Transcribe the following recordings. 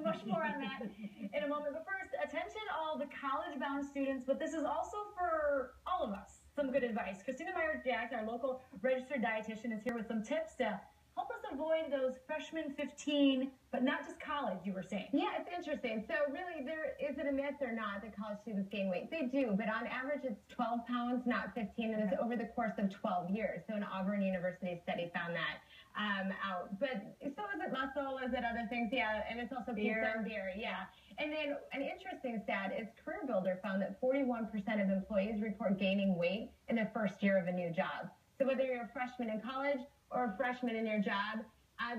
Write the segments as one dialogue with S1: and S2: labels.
S1: much more on that in a moment. But first, attention all the college-bound students, but this is also for all of us. Some good advice. Christina Jax, our local registered dietitian, is here with some tips to help us avoid those freshman 15, but not just college, you were saying.
S2: Yeah, it's interesting. So really, is it a myth or not that college students gain weight? They do, but on average, it's 12 pounds, not 15, and it's over the course of 12 years. So an Auburn University study found that out. But so is it muscle? Is it other things? Yeah, and it's also pizza and beer. Yeah. And then an interesting stat is Career Builder found that 41% of employees report gaining weight in the first year of a new job. So whether you're a freshman in college or a freshman in your job,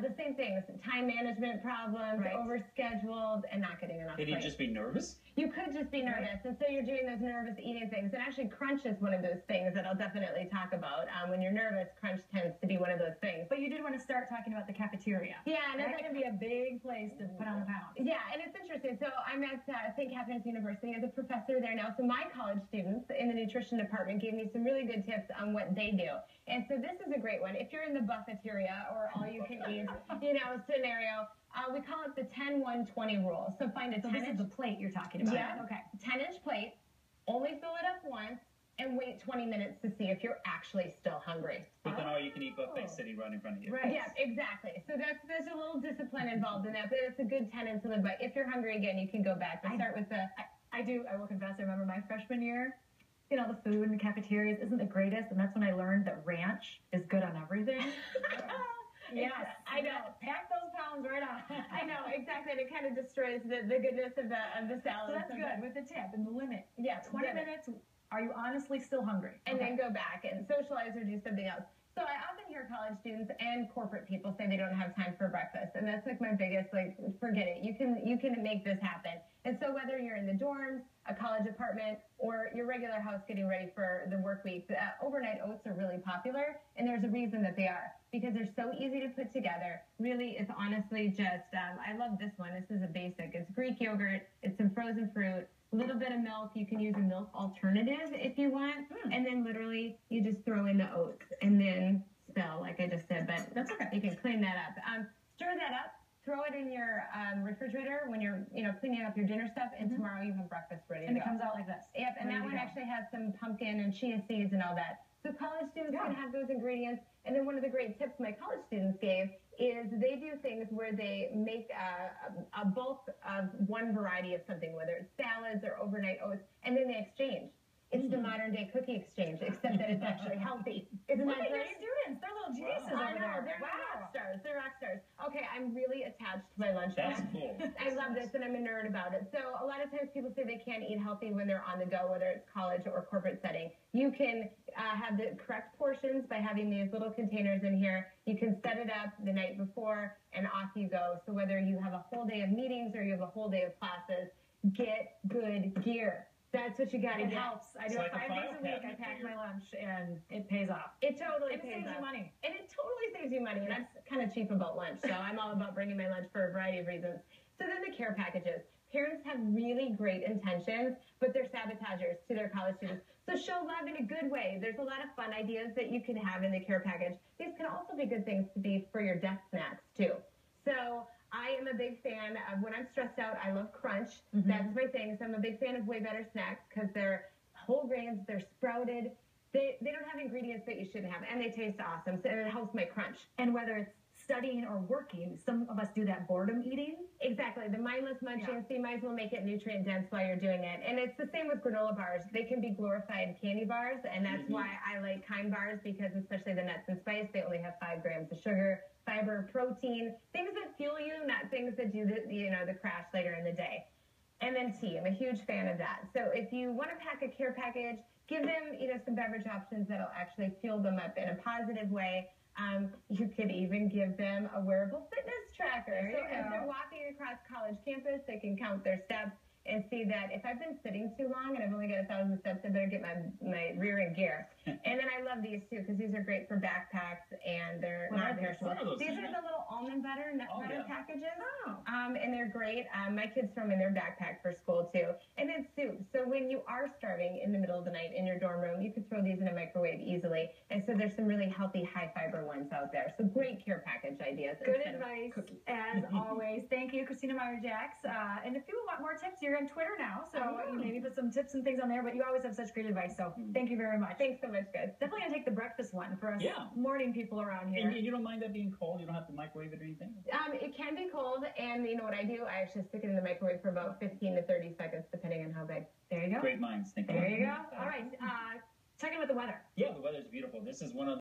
S2: the same things, time management problems, overscheduled, and not getting enough sleep.
S3: Could you just be nervous?
S2: You could just be nervous, and so you're doing those nervous eating things. And actually, crunch is one of those things that I'll definitely talk about. When you're nervous, crunch tends to be one of those things.
S1: But you did want to start talking about the cafeteria.
S2: Yeah, and
S1: that can be a big place to put on the pounds.
S2: Yeah, and it's interesting. So I'm at St. Catherine's University as a professor there now. So my college students in the nutrition department gave me some really good tips on what they do. And so this is a great one. If you're in the buffeteria or all you can eat, scenario, we call it the 10-1-20 rule. So find a 10-inch.
S1: This is the plate you're talking about.
S2: Yeah. Okay. 10-inch plate. Only fill it up once and wait 20 minutes to see if you're actually still hungry.
S3: With an all-you-can-eat buffet sitting right in front of you.
S2: Right. Yeah, exactly. So there's a little discipline involved in that, but it's a good tenet to live by. If you're hungry again, you can go back. But start with the.
S1: I will confess. I remember my freshman year. The food in the cafeterias isn't the greatest, and that's when I learned that ranch is good on everything.
S2: Yes, I know.
S1: Pack those pounds right on.
S2: I know, exactly. And it kind of destroys the goodness of the salad.
S1: So that's good with the tip and the limit.
S2: Yeah,
S1: 20 minutes. Are you honestly still hungry?
S2: And then go back and socialize or do something else. So I often hear college students and corporate people say they don't have time for breakfast, and that's like my biggest forget it. You can make this happen. And so whether you're in the dorms, a college apartment, or your regular house getting ready for the work week, overnight oats are really popular, and there's a reason that they are, because they're so easy to put together. Really, it's honestly just, I love this one. This is a basic. It's Greek yogurt, it's some frozen fruit, a little bit of milk. You can use a milk alternative if you want, and then literally you just throw in the oats, and then spill, like I just said, but
S1: that's okay.
S2: You can clean that up. Stir that up. Throw it in your refrigerator when you're, cleaning up your dinner stuff, and tomorrow you have breakfast ready to go.
S1: And it comes out like this.
S2: Yep, and that one actually has some pumpkin and chia seeds and all that. So college students can have those ingredients. And then one of the great tips my college students gave is they do things where they make a bulk of one variety of something, whether it's salads or overnight oats, and then they exchange. It's the modern day cookie exchange, except that it's actually healthy. Isn't that great?
S1: Students, they're little geniuses over there.
S2: They're rock stars. They're rock stars. Okay, I'm really attached to my lunch.
S3: That's cool.
S2: I love this, and I'm a nerd about it. So a lot of times people say they can't eat healthy when they're on the go, whether it's college or corporate setting. You can have the correct portions by having these little containers in here. You can set it up the night before, and off you go. So whether you have a whole day of meetings or you have a whole day of classes, get good gear. That's what you got to get.
S1: It helps. I do it 5 days a week. I pack my lunch, and it pays off.
S2: It totally pays
S1: off. It saves you money.
S2: And it totally saves you money. And I'm kind of cheap about lunch, so I'm all about bringing my lunch for a variety of reasons. So then the care packages. Parents have really great intentions, but they're sabotagers to their college students. So show love in a good way. There's a lot of fun ideas that you can have in the care package. These can also be good things to be for your desk snacks, too. So I am a big fan of, when I'm stressed out, I love crunch. That's my thing. So I'm a big fan of Way Better snacks because they're whole grains, they're sprouted. They don't have ingredients that you shouldn't have, and they taste awesome. So it helps my crunch.
S1: And whether it's studying or working, some of us do that boredom eating.
S2: Exactly. The mindless munching, so you might as well make it nutrient dense while you're doing it. And it's the same with granola bars. They can be glorified candy bars, and that's why I like Kind bars, because especially the nuts and spice, they only have 5 grams of sugar, fiber, protein, things that fuel you, not things that do the crash later in the day. And then tea. I'm a huge fan of that. So if you want to pack a care package, give them some beverage options that'll actually fuel them up in a positive way. You could even give them a wearable fitness tracker. So as they're walking across college campus, they can count their steps. and see that if I've been sitting too long and I've only got 1,000 steps, I better get my rear in gear. And then I love these too because these are great for backpacks and they're not perishable. These are the little almond butter, nut butter packages. And they're great. My kids throw them in their backpack for school too. And it's soup. So when you are starving in the middle of the night in your dorm room, you could throw these in a microwave easily. And so there's some really healthy, high fiber ones out there. So great care package ideas.
S1: Good advice, as always. Thank you, Christina Jax. And if people want more tips, you're on Twitter now. So you maybe put some tips and things on there, but you always have such great advice. So thank you very much.
S2: Thanks so much, guys.
S1: Definitely going to take the breakfast one for us morning people around here.
S3: And you don't mind that being cold? You don't have to microwave it or anything?
S2: It can be cold, and you know what I do? I actually stick it in the microwave for about 15 to 30 seconds, depending on how big.
S1: There you go.
S3: Great minds. Thank you.
S1: There you go. All right. Check in with the weather.
S3: Yeah, the weather's beautiful. This is one of